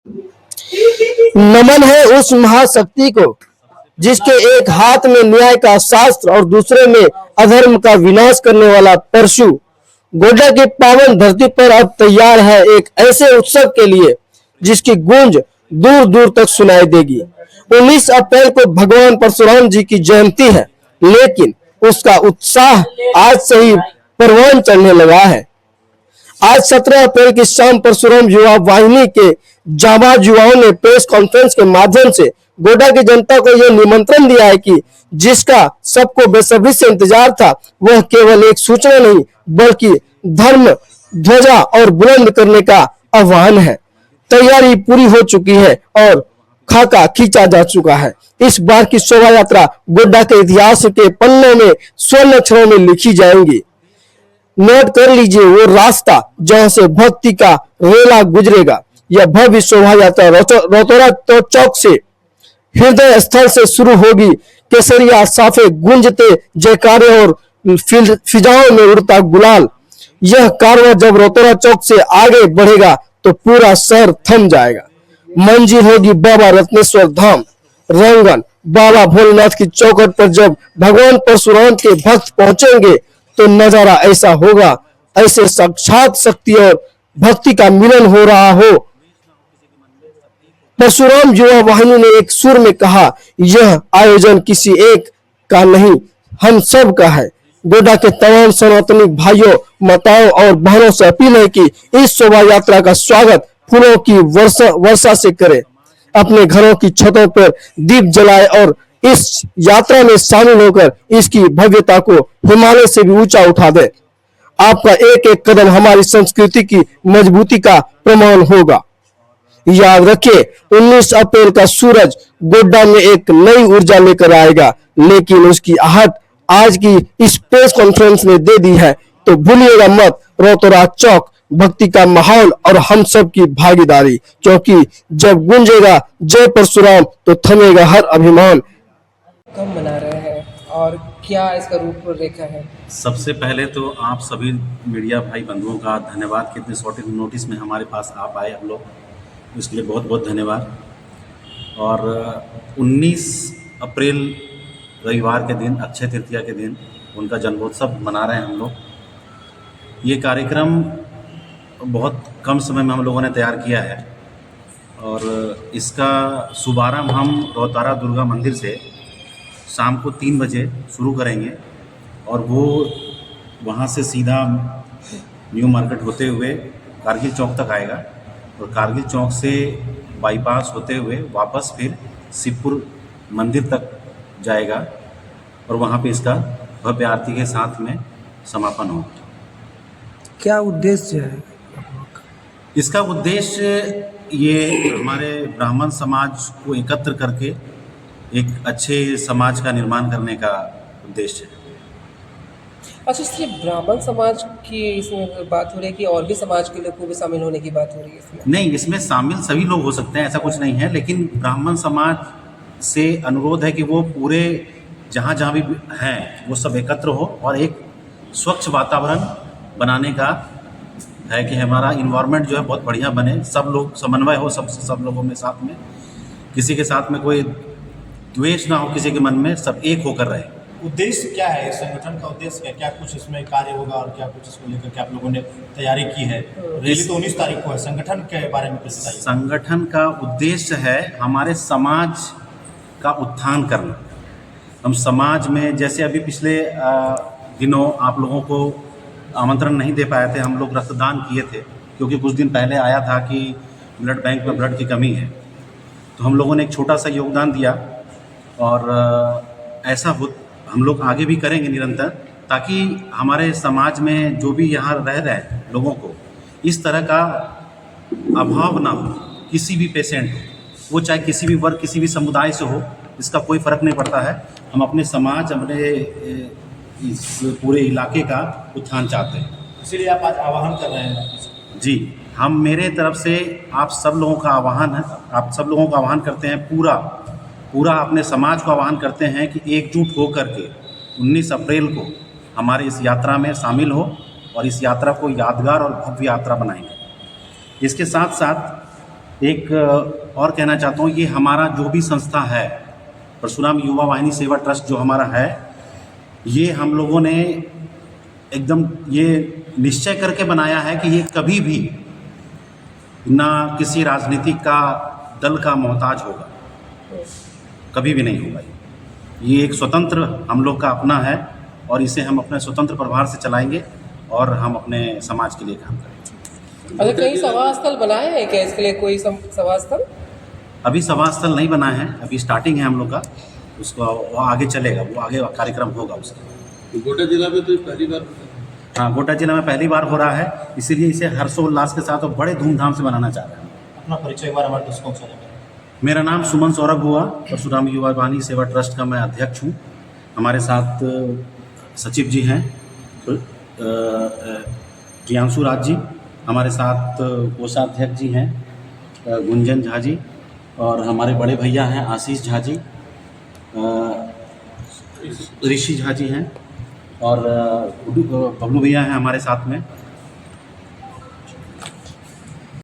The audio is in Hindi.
नमन है उस महाशक्ति को जिसके एक हाथ में न्याय का शास्त्र और दूसरे में अधर्म का विनाश करने वाला परशु। गोड्डा की पावन धरती पर अब तैयार है एक ऐसे उत्सव के लिए जिसकी गूंज दूर दूर तक सुनाई देगी। 19 अप्रैल को भगवान परशुराम जी की जयंती है, लेकिन उसका उत्साह आज से ही परवान चढ़ने लगा है। आज 17 अप्रैल की शाम परशुराम युवा वाहिनी के जाबाज युवाओं ने प्रेस कॉन्फ्रेंस के माध्यम से गोड्डा की जनता को यह निमंत्रण दिया है कि जिसका सबको बेसब्री से इंतजार था, वह केवल एक सूचना नहीं बल्कि धर्म ध्वजा और बुलंद करने का आह्वान है। तैयारी पूरी हो चुकी है और खाका खींचा जा चुका है। इस बार की शोभा यात्रा गोड्डा के इतिहास के पन्नों में स्वर्ण अक्षरों में लिखी जाएंगी। नोट कर लीजिए वो रास्ता जहां से भक्ति का रेला गुजरेगा। यह भव्य शोभा यात्रा रोतोरा चौक से हृदय स्थल से शुरू होगी। केसरिया साफे गूंजते जयकारे और फिजाओं में उड़ता गुलाल। यह कारवां जब रोतोरा चौक से आगे बढ़ेगा तो पूरा शहर थम जाएगा। मंजिल होगी बाबा रत्नेश्वर धाम रंगन। बाबा भोलेनाथ की चौखट पर जब भगवान परशुराम के भक्त पहुंचेंगे तो नजारा ऐसा होगा, ऐसे साक्षात शक्ति और भक्ति का मिलन हो रहा हो। परशुराम युवा वाहिनी ने एक सुर में कहा, यह आयोजन किसी एक का नहीं, हम सब का है। गोड्डा के तमाम सनातनी भाइयों, माताओं और बहनों से अपील है कि इस शोभा यात्रा का स्वागत फूलों की वर्षा से करें। अपने घरों की छतों पर दीप जलाए और इस यात्रा में शामिल होकर इसकी भव्यता को हिमालय से भी ऊंचा उठा दे। आपका एक एक कदम हमारी संस्कृति की मजबूती का प्रमाण होगा। याद रखिए, 19 अप्रैल का सूरज गोड्डा में एक नई ऊर्जा लेकर आएगा, लेकिन उसकी आहट आज की इस प्रेस कॉन्फ्रेंस ने दे दी है। तो भूलिएगा मत रोतोरा चौक, भक्ति का माहौल और हम सब की भागीदारी, क्योंकि जब गूंजेगा जय परशुराम तो थमेगा हर अभिमान। कब मना रहे हैं और क्या इसका रूपरेखा है? सबसे पहले तो आप सभी मीडिया भाई बंधुओं का धन्यवाद कि इतने शॉर्ट नोटिस में हमारे पास आप आए हम लोग, इसके लिए बहुत बहुत धन्यवाद। और 19 अप्रैल रविवार के दिन, अक्षय तृतीया के दिन उनका जन्मोत्सव मना रहे हैं हम लोग। ये कार्यक्रम बहुत कम समय में हम लोगों ने तैयार किया है और इसका शुभारंभ हम रोतारा दुर्गा मंदिर से शाम को 3 बजे शुरू करेंगे और वो वहाँ से सीधा न्यू मार्केट होते हुए कारगिल चौक तक आएगा और कारगिल चौक से बाईपास होते हुए वापस फिर शिवपुर मंदिर तक जाएगा और वहाँ पे इसका भव्य आरती के साथ में समापन होगा। क्या उद्देश्य है इसका? उद्देश्य ये हमारे ब्राह्मण समाज को एकत्र करके एक अच्छे समाज का निर्माण करने का उद्देश्य है। अच्छा, सिर्फ ब्राह्मण समाज की इसमें बात हो रही है कि और भी समाज के लोग को भी शामिल होने की बात हो रही है इसमें? नहीं, इसमें शामिल सभी लोग हो सकते हैं, ऐसा कुछ नहीं है, लेकिन ब्राह्मण समाज से अनुरोध है कि वो पूरे जहाँ जहाँ भी हैं वो सब एकत्र हो और एक स्वच्छ वातावरण बनाने का है कि हमारा इन्वायरमेंट जो है बहुत बढ़िया बने, सब लोग समन्वय हो, सब लोगों में साथ में, किसी के साथ में कोई द्वेष ना हो, किसी के मन में, सब एक होकर रहे। उद्देश्य क्या है इस संगठन का? उद्देश्य क्या क्या कुछ इसमें कार्य होगा और क्या कुछ इसको लेकर के आप लोगों ने तैयारी की है? रैली तो 19 तारीख को है, संगठन के बारे में कुछ बताइए। संगठन का उद्देश्य है हमारे समाज का उत्थान करना। हम समाज में, जैसे अभी पिछले दिनों आप लोगों को आमंत्रण नहीं दे पाए थे, हम लोग रक्तदान किए थे क्योंकि कुछ दिन पहले आया था कि ब्लड बैंक में ब्लड की कमी है, तो हम लोगों ने एक छोटा सा योगदान दिया और ऐसा हम लोग आगे भी करेंगे निरंतर, ताकि हमारे समाज में जो भी यहाँ रह रहे हैं लोगों को इस तरह का अभाव ना हो। किसी भी पेशेंट हो, वो चाहे किसी भी वर्ग, किसी भी समुदाय से हो, इसका कोई फ़र्क नहीं पड़ता है। हम अपने समाज, अपने इस पूरे इलाके का उत्थान चाहते हैं, इसीलिए आप आज आह्वान कर रहे हैं। जी, हम मेरे तरफ से आप सब लोगों का आह्वान है, आप सब लोगों का आह्वान करते हैं, पूरा अपने समाज को आह्वान करते हैं कि एकजुट हो करके 19 अप्रैल को हमारे इस यात्रा में शामिल हो और इस यात्रा को यादगार और भव्य यात्रा बनाएंगे। इसके साथ साथ एक और कहना चाहता हूँ, ये हमारा जो भी संस्था है, परशुराम युवा वाहिनी सेवा ट्रस्ट जो हमारा है, ये हम लोगों ने एकदम ये निश्चय करके बनाया है कि ये कभी भी ना किसी राजनीतिक का दल का मोहताज होगा, कभी भी नहीं होगा। ये एक स्वतंत्र हम लोग का अपना है और इसे हम अपने स्वतंत्र प्रभार से चलाएंगे और हम अपने समाज के लिए काम करेंगे। अच्छा, कहीं सभा स्थल बनाए हैं क्या इसके लिए, कोई सभा स्थल? अभी सभा स्थल नहीं बना है, अभी स्टार्टिंग है हम लोग का, उसको वो आगे चलेगा, वो आगे कार्यक्रम होगा उसका। गोड्डा जिला में तो पहली बार होता है। हाँ, गोड्डा जिला में पहली बार हो रहा है, इसीलिए इसे हर्षोल्लास के साथ और बड़े धूमधाम से मनाना चाह रहे हैं। अपना परिचय एक बार हमारे दर्शकों से करें। मेरा नाम सुमन सौरभ हुआ, परशुराम युवा वाहिनी सेवा ट्रस्ट का मैं अध्यक्ष हूँ। हमारे साथ सचिव जी हैं प्रियांशु राज जी, हमारे साथ कोषाध्यक्ष जी हैं गुंजन झा जी, और हमारे बड़े भैया हैं आशीष झा जी, ऋषि झा जी हैं, और बबलू भैया हैं हमारे साथ में।